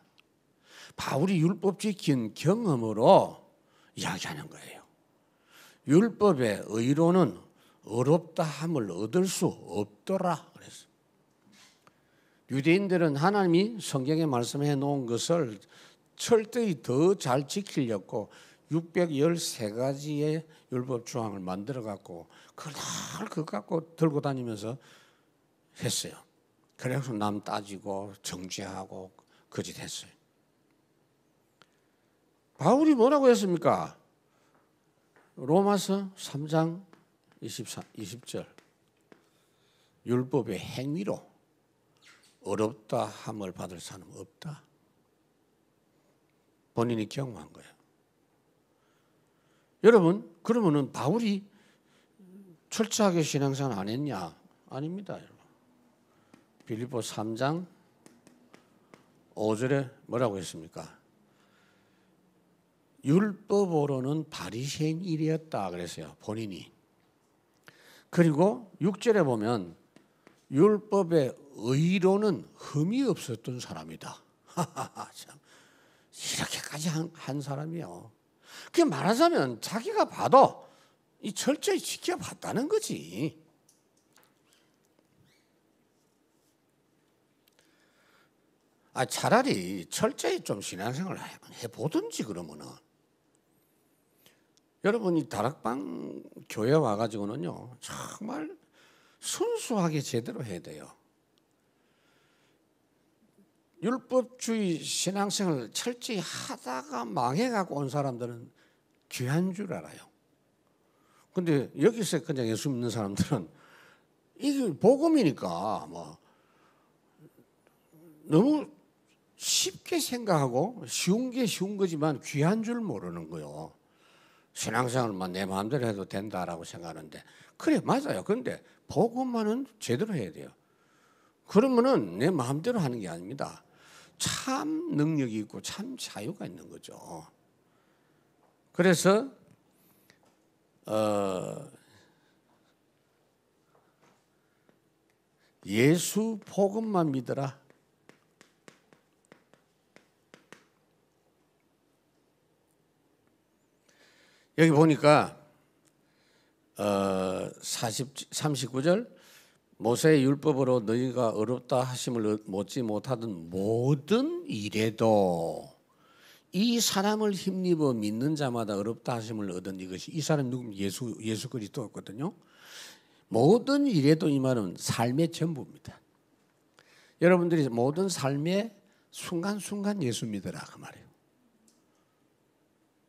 바울이 율법 지킨 경험으로 이야기하는 거예요. 율법의 의로는 의롭다 함을 얻을 수 없더라 그랬어요. 유대인들은 하나님이 성경에 말씀해 놓은 것을 철저히 더 잘 지키려고 613가지의 율법 조항을 만들어 갖고 그걸 다 그거 갖고 들고 다니면서 했어요. 그래서 남 따지고 정죄하고 거짓했어요. 바울이 뭐라고 했습니까? 로마서 3장 20절 율법의 행위로 어렵다 함을 받을 사람은 없다. 본인이 경험한 거예요. 여러분, 그러면은 바울이 철저하게 신앙생활 안 했냐? 아닙니다, 여러분. 빌립보 3장 5절에 뭐라고 했습니까? 율법으로는 바리새인 일이었다 그랬어요, 본인이. 그리고 6절에 보면 율법의 의로는 흠이 없었던 사람이다. 참, 이렇게까지 한 사람이요. 그게 말하자면 자기가 봐도 이 철저히 지켜봤다는 거지. 차라리 철저히 좀 신앙생활을 해보든지 그러면은. 여러분이 다락방 교회 와가지고는요 정말 순수하게 제대로 해야 돼요. 율법주의 신앙생활을 철저히 하다가 망해갖고 온 사람들은 귀한 줄 알아요. 근데 여기서 그냥 예수 믿는 사람들은 이게 복음이니까 뭐 너무 쉽게 생각하고 쉬운 게 쉬운 거지만 귀한 줄 모르는 거요. 신앙생활만 내 마음대로 해도 된다라고 생각하는데 그래 맞아요. 그런데 복음만은 제대로 해야 돼요. 그러면은 내 마음대로 하는 게 아닙니다. 참 능력이 있고 참 자유가 있는 거죠. 그래서 예수 복음만 믿어라. 여기 보니까 39절 모세의 율법으로 너희가 어렵다 하심을 얻지 못하던 모든 일에도 이 사람을 힘입어 믿는 자마다 어렵다 하심을 얻은 이것이 이 사람 누구면 예수 그리스도였거든요. 모든 일에도 이 말은 삶의 전부입니다. 여러분들이 모든 삶의 순간순간 예수 믿으라 그 말이에요.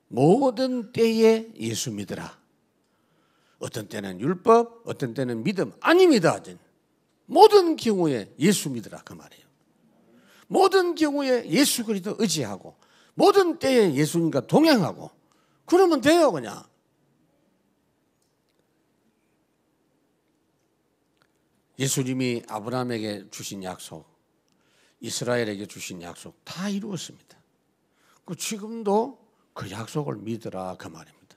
모든 때에 예수 믿으라. 어떤 때는 율법, 어떤 때는 믿음 아닙니다. 모든 경우에 예수 믿으라 그 말이에요. 모든 경우에 예수 그리스도 의지하고 모든 때에 예수님과 동행하고 그러면 돼요 그냥. 예수님이 아브라함에게 주신 약속, 이스라엘에게 주신 약속 다 이루었습니다. 지금도 그 약속을 믿으라 그 말입니다.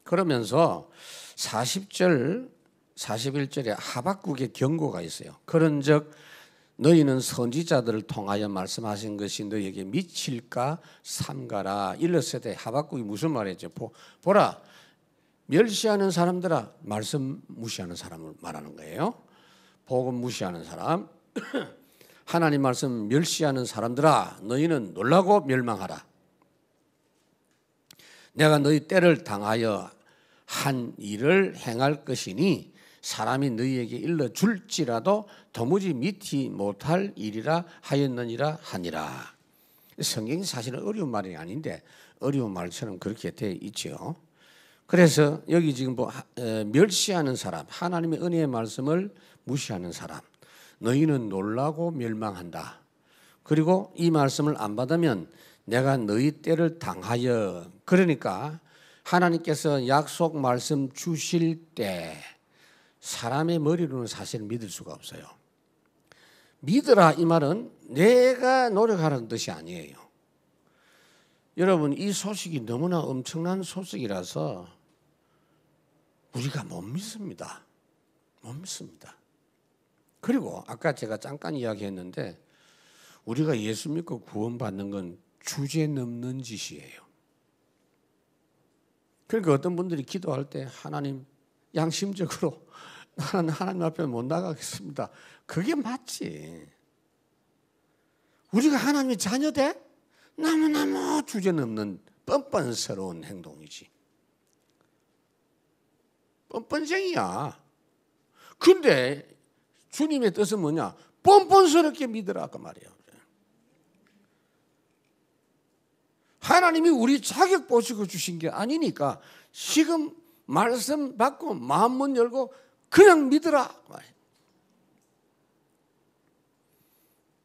그러면서 40절, 41절에 하박국의 경고가 있어요. 그런즉 너희는 선지자들을 통하여 말씀하신 것이 너희에게 미칠까 삼가라. 일렀을 하박국이 무슨 말이죠? 보라, 멸시하는 사람들아, 말씀 무시하는 사람을 말하는 거예요. 복음 무시하는 사람, 하나님 말씀 멸시하는 사람들아, 너희는 놀라고 멸망하라. 내가 너희 때를 당하여 한 일을 행할 것이니 사람이 너희에게 일러줄지라도 도무지 미치 못할 일이라 하였느니라 하니라. 성경이 사실은 어려운 말이 아닌데 어려운 말처럼 그렇게 돼 있죠. 그래서 여기 지금 멸시하는 사람, 하나님의 은혜의 말씀을 무시하는 사람, 너희는 놀라고 멸망한다. 그리고 이 말씀을 안 받으면 내가 너희 때를 당하여, 그러니까 하나님께서 약속 말씀 주실 때 사람의 머리로는 사실 믿을 수가 없어요. 믿으라 이 말은 내가 노력하라는 뜻이 아니에요. 여러분 이 소식이 너무나 엄청난 소식이라서 우리가 못 믿습니다. 못 믿습니다. 그리고 아까 제가 잠깐 이야기했는데 우리가 예수 믿고 구원받는 건 주제 넘는 짓이에요. 그러니까 어떤 분들이 기도할 때 하나님 양심적으로 나는 하나님 앞에 못 나가겠습니다. 그게 맞지. 우리가 하나님의 자녀돼? 너무너무 주제넘는 뻔뻔스러운 행동이지. 뻔뻔쟁이야. 근데 주님의 뜻은 뭐냐? 뻔뻔스럽게 믿으라 그 말이에요. 하나님이 우리 자격 보시고 주신 게 아니니까 지금 말씀 받고 마음문 열고 그냥 믿으라 그 말이에요.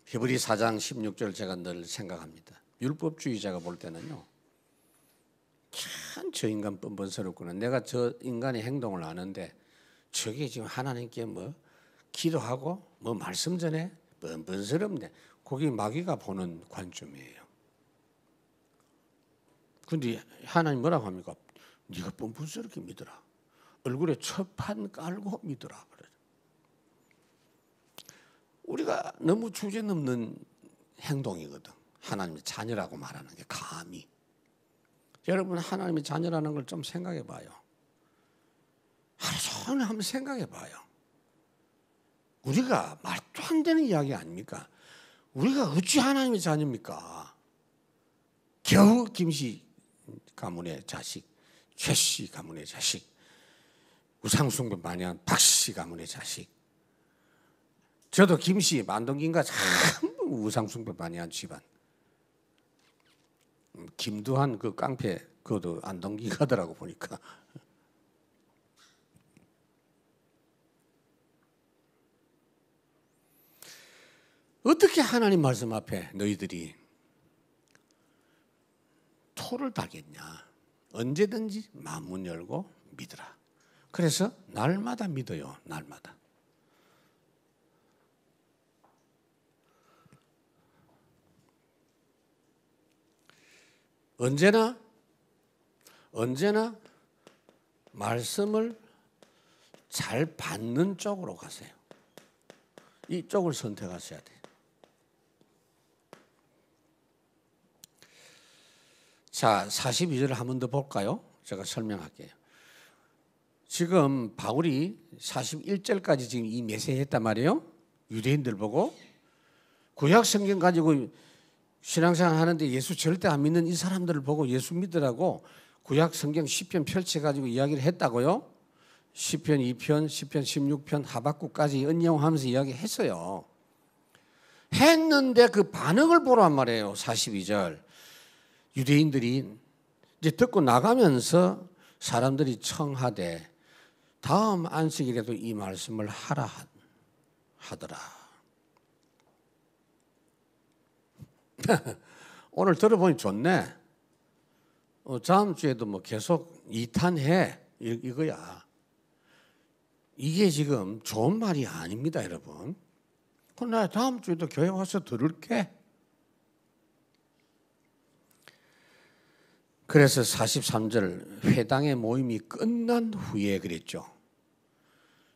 히브리 4장 16절 제가 늘 생각합니다. 율법주의자가 볼 때는요, 참 저 인간 뻔뻔스럽구나. 내가 저 인간의 행동을 아는데 저게 지금 하나님께 뭐 기도하고 뭐 말씀 전에 뻔뻔스럽네. 그게 마귀가 보는 관점이에요. 근데 하나님 뭐라고 합니까? 네가 뻔뻔스럽게 믿어라. 얼굴에 첫판 깔고 믿어라. 우리가 너무 주제넘는 행동이거든. 하나님의 자녀라고 말하는 게 감히. 여러분 하나님의 자녀라는 걸 좀 생각해 봐요. 하루 종일 한번 생각해 봐요. 우리가 말도 안 되는 이야기 아닙니까? 우리가 어찌 하나님의 자녀입니까? 겨우 김씨 가문의 자식, 최씨 가문의 자식, 우상숭배 많이 한 박씨 가문의 자식. 저도 김씨 만동기인가 참 우상숭배 많이 한 집안. 김두한 그 깡패 그것도 안동기 가더라고 보니까. 어떻게 하나님 말씀 앞에 너희들이 토를 달겠냐? 언제든지 마음문 열고 믿으라. 그래서 날마다 믿어요. 날마다. 언제나 말씀을 잘 받는 쪽으로 가세요. 이쪽을 선택하셔야 돼요. 자, 42절을 한 번 더 볼까요? 제가 설명할게요. 지금 바울이 41절까지 지금 이 메시지했단 말이에요. 유대인들 보고 구약 성경 가지고 신앙생활 하는데 예수 절대 안 믿는 이 사람들을 보고 예수 믿으라고 구약 성경 시편 펼쳐가지고 이야기를 했다고요. 시편 2편, 시편 16편, 하박국까지 은영하면서 이야기했어요. 했는데 그 반응을 보란 말이에요. 42절. 유대인들이 이제 듣고 나가면서 사람들이 청하되 다음 안식일에도 이 말씀을 하라 하더라. 오늘 들어보니 좋네. 다음 주에도 뭐 계속 2탄해 이거야. 이게 지금 좋은 말이 아닙니다, 여러분. 그럼 나 다음 주에도 교회 와서 들을게. 그래서 43절 회당의 모임이 끝난 후에 그랬죠.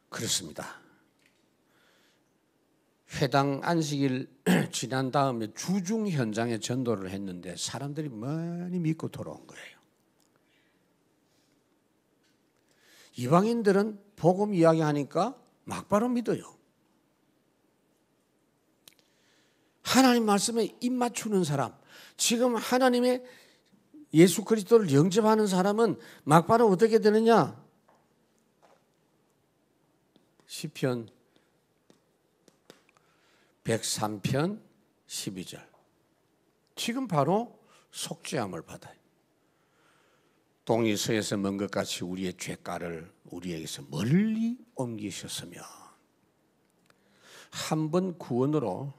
그렇습니다. 회당 안식일 지난 다음에 주중 현장에 전도를 했는데 사람들이 많이 믿고 돌아온 거예요. 이방인들은 복음 이야기하니까 막바로 믿어요. 하나님 말씀에 입 맞추는 사람, 지금 하나님의 예수 그리스도를 영접하는 사람은 막바로 어떻게 되느냐? 시편 103편 12절. 지금 바로 속죄함을 받아요. 동이 서에서 먼 것 같이 우리의 죄가를 우리에게서 멀리 옮기셨으며 한 번 구원으로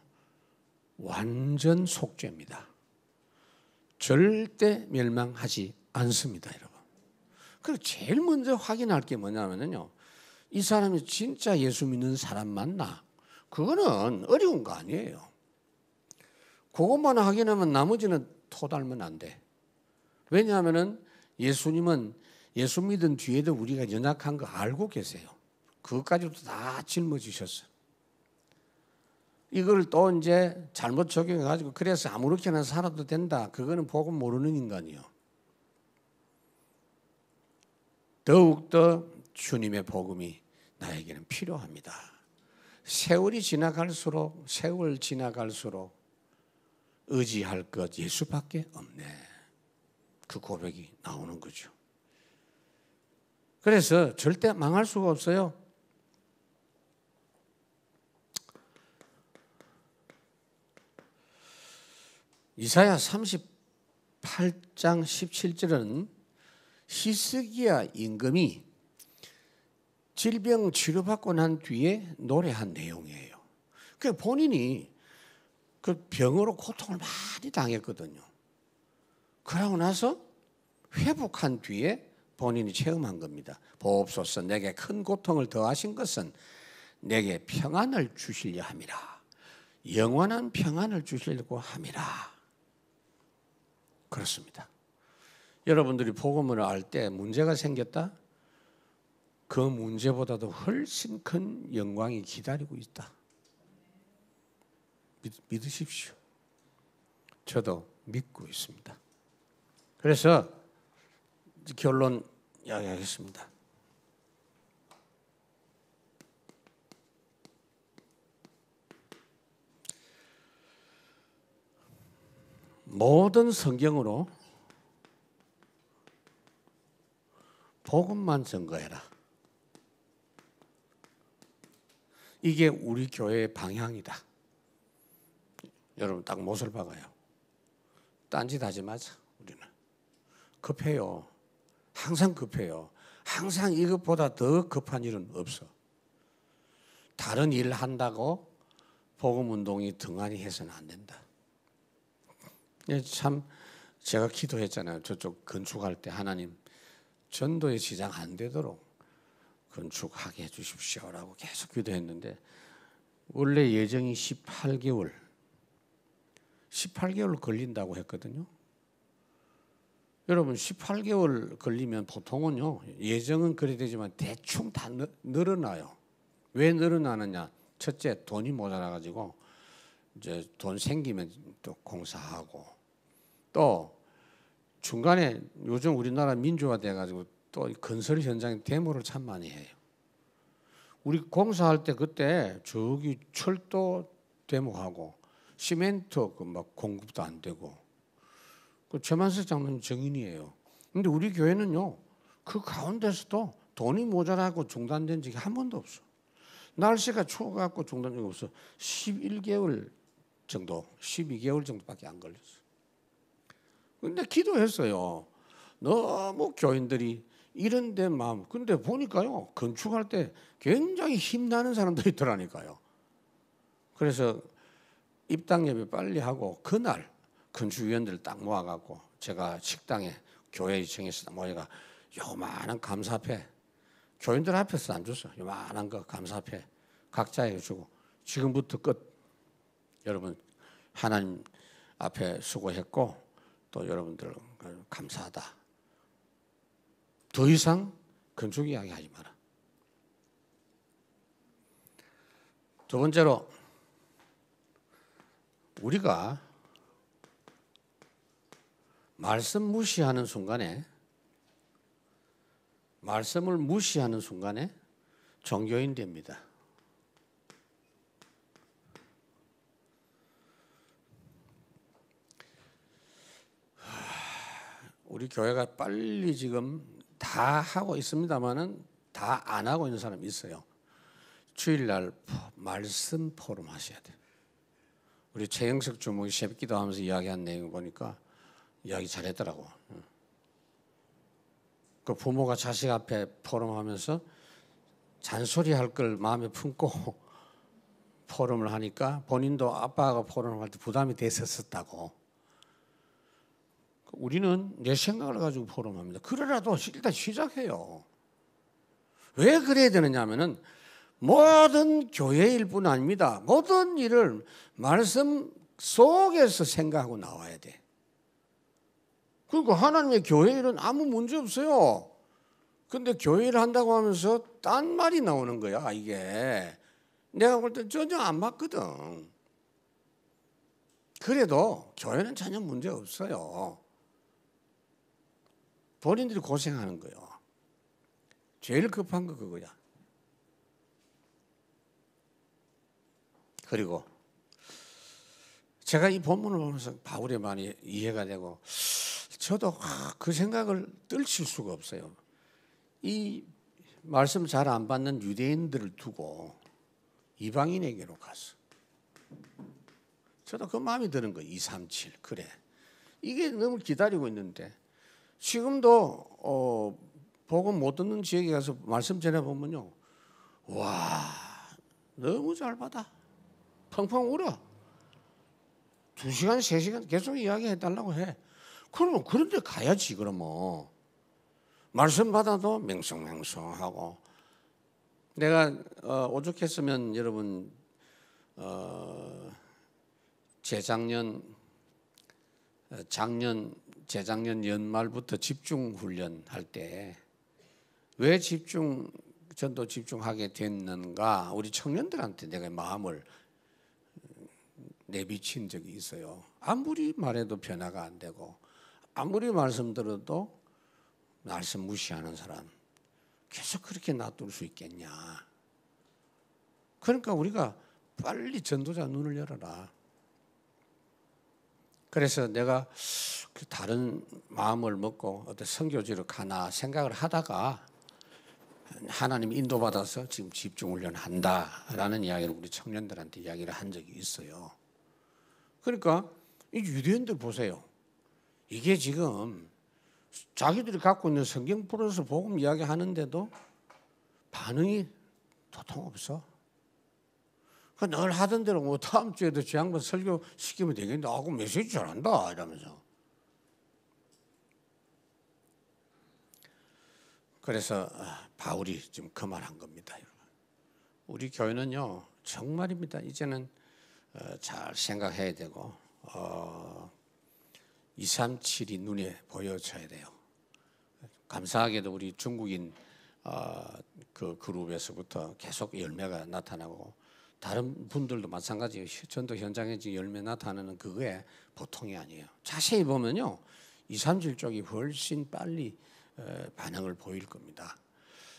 완전 속죄입니다. 절대 멸망하지 않습니다, 여러분. 그리고 제일 먼저 확인할 게 뭐냐면요, 이 사람이 진짜 예수 믿는 사람 맞나? 그거는 어려운 거 아니에요. 그것만 확인하면 나머지는 토달면 안 돼. 왜냐하면 예수님은 예수 믿은 뒤에도 우리가 연약한 거 알고 계세요. 그것까지도 다 짊어지셨어요. 이걸 또 이제 잘못 적용해가지고 그래서 아무렇게나 살아도 된다. 그거는 복음 모르는 인간이요. 더욱더 주님의 복음이 나에게는 필요합니다. 세월 지나갈수록 의지할 것 예수밖에 없네. 그 고백이 나오는 거죠. 그래서 절대 망할 수가 없어요. 이사야 38장 17절은 히스기야 임금이 질병 치료받고 난 뒤에 노래한 내용이에요. 그 본인이 그 병으로 고통을 많이 당했거든요. 그러고 나서 회복한 뒤에 본인이 체험한 겁니다. 보옵소서 내게 큰 고통을 더하신 것은 내게 평안을 주시려 함이라. 영원한 평안을 주시려고 함이라. 그렇습니다. 여러분들이 복음을 알 때 문제가 생겼다? 그 문제보다도 훨씬 큰 영광이 기다리고 있다. 믿으십시오. 저도 믿고 있습니다. 그래서 결론 이야기하겠습니다. 모든 성경으로 복음만 증거해라. 이게 우리 교회의 방향이다. 여러분 딱 못을 박아요. 딴짓 하지 마자. 우리는 급해요. 항상 급해요. 항상 이것보다 더 급한 일은 없어. 다른 일 한다고 복음 운동이 등한히 해서는 안 된다. 참 제가 기도했잖아요. 저쪽 건축할 때 하나님 전도에 지장 안 되도록 건축하게 해주십시오라고 계속 기도했는데 원래 예정이 18개월 걸린다고 했거든요. 여러분 18개월 걸리면 보통은요 예정은 그래 되지만 대충 다 늘어나요. 왜 늘어나느냐? 첫째 돈이 모자라 가지고 이제 돈 생기면 또 공사하고 또 중간에 요즘 우리나라 민주화돼 가지고 또 건설 현장에 데모를 참 많이 해요. 우리 공사할 때 그때 저기 철도 데모하고 시멘트 그 막 공급도 안 되고 그 최만석 장로님 정인이에요. 근데 우리 교회는요 그 가운데서도 돈이 모자라고 중단된 적이 한 번도 없어. 날씨가 추워갖고 중단된 적 없어. 11개월 정도, 12개월 정도밖에 안 걸렸어. 근데 기도했어요. 너무 교인들이 이런데 마음. 근데 보니까요 건축할 때 굉장히 힘나는 사람들이 있더라니까요. 그래서 입당 예배 빨리 하고 그날 건축위원들 딱 모아갖고 제가 식당에 교회 2층에서 모여가 요만한 감사패 교인들 앞에서 안 줬어. 요만한 거 감사패 각자에게 주고 지금부터 끝. 여러분 하나님 앞에 수고했고 또 여러분들 감사하다. 더 이상 건축 이야기 하지 마라. 두 번째로 우리가 말씀을 무시하는 순간에 종교인 됩니다. 우리 교회가 빨리 지금 다 하고 있습니다만은 다 안 하고 있는 사람이 있어요. 주일날 말씀 포럼 하셔야 돼요. 우리 최영석 주목이 새벽기도 하면서 이야기한 내용 보니까 이야기 잘했더라고. 그 부모가 자식 앞에 포럼하면서 잔소리할 걸 마음에 품고 포럼을 하니까 본인도 아빠가 포럼을 할 때 부담이 됐었다고. 우리는 내 생각을 가지고 포럼합니다. 그래라도 일단 시작해요. 왜 그래야 되느냐 하면은 모든 교회일 뿐 아닙니다. 모든 일을 말씀 속에서 생각하고 나와야 돼. 그리고 하나님의 교회 일은 아무 문제 없어요. 근데 교회 일 한다고 하면서 딴 말이 나오는 거야. 이게 내가 볼 때 전혀 안 맞거든. 그래도 교회는 전혀 문제 없어요. 본인들이 고생하는 거예요. 제일 급한 거 그거야. 그리고 제가 이 본문을 보면서 바울이 많이 이해가 되고 저도 그 생각을 떨칠 수가 없어요. 이 말씀 잘 안 받는 유대인들을 두고 이방인에게로 갔어. 저도 그 마음이 드는 거예요. 237 그래. 이게 너무 기다리고 있는데 지금도 복음 못 듣는 지역에 가서 말씀 전해보면요. 와 너무 잘 받아. 펑펑 울어. 2시간 3시간 계속 이야기해달라고 해. 그러면 그런데 가야지. 그러면 말씀 받아도 맹성맹성하고. 내가 오죽했으면 여러분 재작년 연말부터 집중 훈련 할 때 왜 전도 집중하게 됐는가 우리 청년들한테 내가 마음을 내비친 적이 있어요. 아무리 말해도 변화가 안 되고 아무리 말씀 들어도 말씀 무시하는 사람 계속 그렇게 놔둘 수 있겠냐. 그러니까 우리가 빨리 전도자 눈을 열어라. 그래서 내가 다른 마음을 먹고 어떤 선교지로 가나 생각을 하다가 하나님 인도받아서 지금 집중훈련한다라는 이야기를 우리 청년들한테 이야기를 한 적이 있어요. 그러니까 이 유대인들 보세요. 이게 지금 자기들이 갖고 있는 성경 풀어서 복음 이야기하는데도 반응이 도통 없어. 그러니까 늘 하던 대로 뭐 다음 주에도 저 양반 설교 시키면 되겠는데 그 메시지 잘한다 이러면서. 그래서 바울이 지금 그 말한 겁니다. 우리 교회는요 정말입니다. 이제는 잘 생각해야 되고 237이 눈에 보여져야 돼요. 감사하게도 우리 중국인 그 그룹에서부터 계속 열매가 나타나고 다른 분들도 마찬가지예요. 전도 현장에 지금 열매 나타나는 그거에 보통이 아니에요. 자세히 보면요 237 쪽이 훨씬 빨리 반응을 보일 겁니다.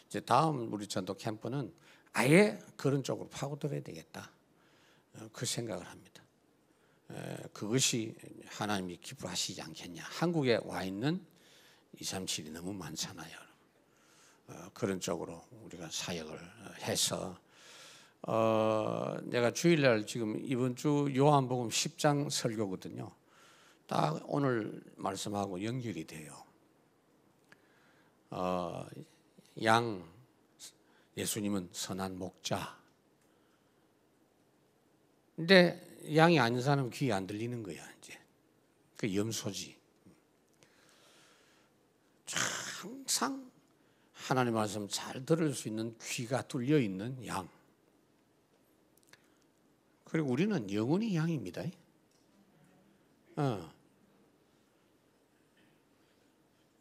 이제 다음 우리 전도 캠프는 아예 그런 쪽으로 파고들어야 되겠다. 그 생각을 합니다. 그것이 하나님이 기뻐하시지 않겠냐. 한국에 와 있는 237이 너무 많잖아요. 그런 쪽으로 우리가 사역을 해서 내가 주일날 지금 이번 주 요한복음 10장 설교거든요. 딱 오늘 말씀하고 연결이 돼요. 예수님은 선한 목자. 근데 양이 아닌 사람은 귀에 안 들리는 거야 이제. 그 염소지. 항상 하나님 말씀 잘 들을 수 있는 귀가 뚫려 있는 양. 그리고 우리는 영원히 양입니다.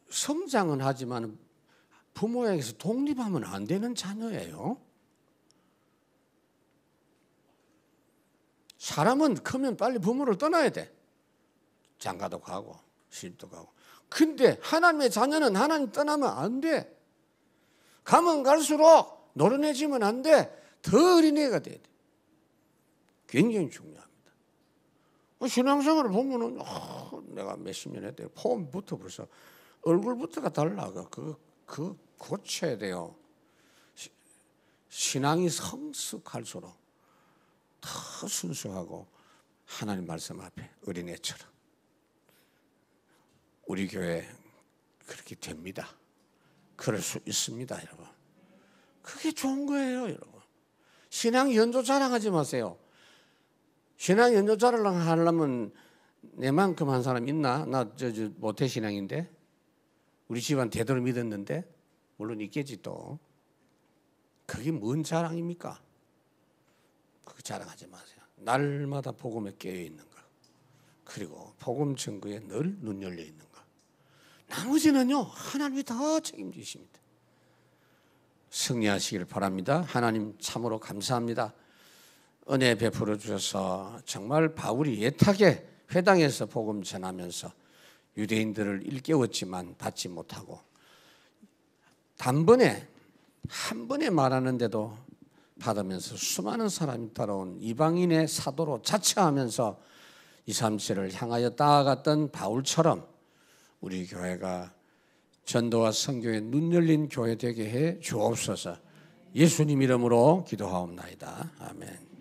성장은 하지만 부모에게서 독립하면 안 되는 자녀예요. 사람은 크면 빨리 부모를 떠나야 돼. 장가도 가고 시집도 가고. 근데 하나님의 자녀는 하나님 떠나면 안 돼. 가면 갈수록 노련해지면 안 돼. 더 어린애가 돼야 돼. 굉장히 중요합니다. 신앙생활을 보면은 내가 몇십 년 했대요. 폼부터 벌써 얼굴부터가 달라. 그 고쳐야 돼요. 신앙이 성숙할수록 더 순수하고 하나님 말씀 앞에 어린애처럼 우리 교회 그렇게 됩니다. 그럴 수 있습니다, 여러분. 그게 좋은 거예요, 여러분. 신앙 연조 자랑하지 마세요. 신앙 연조 자랑하려면 내만큼 한 사람 있나? 나 모태 신앙인데 우리 집안 대대로 믿었는데 물론 있겠지 또. 그게 뭔 자랑입니까? 그거 자랑하지 마세요. 날마다 복음에 깨어 있는 거. 그리고 복음 증거에 늘 눈 열려 있는 거. 나머지는요 하나님이 다 책임지십니다. 승리하시길 바랍니다. 하나님 참으로 감사합니다. 은혜 베풀어 주셔서 정말 바울이 애타게 회당에서 복음 전하면서 유대인들을 일깨웠지만 받지 못하고 단번에 한 번에 말하는데도 받으면서 수많은 사람이 따라온 이방인의 사도로 자처하면서 2,3세를 향하여 나아갔던 바울처럼 우리 교회가 전도와 선교에 눈 열린 교회 되게 해 주옵소서. 예수님 이름으로 기도하옵나이다. 아멘.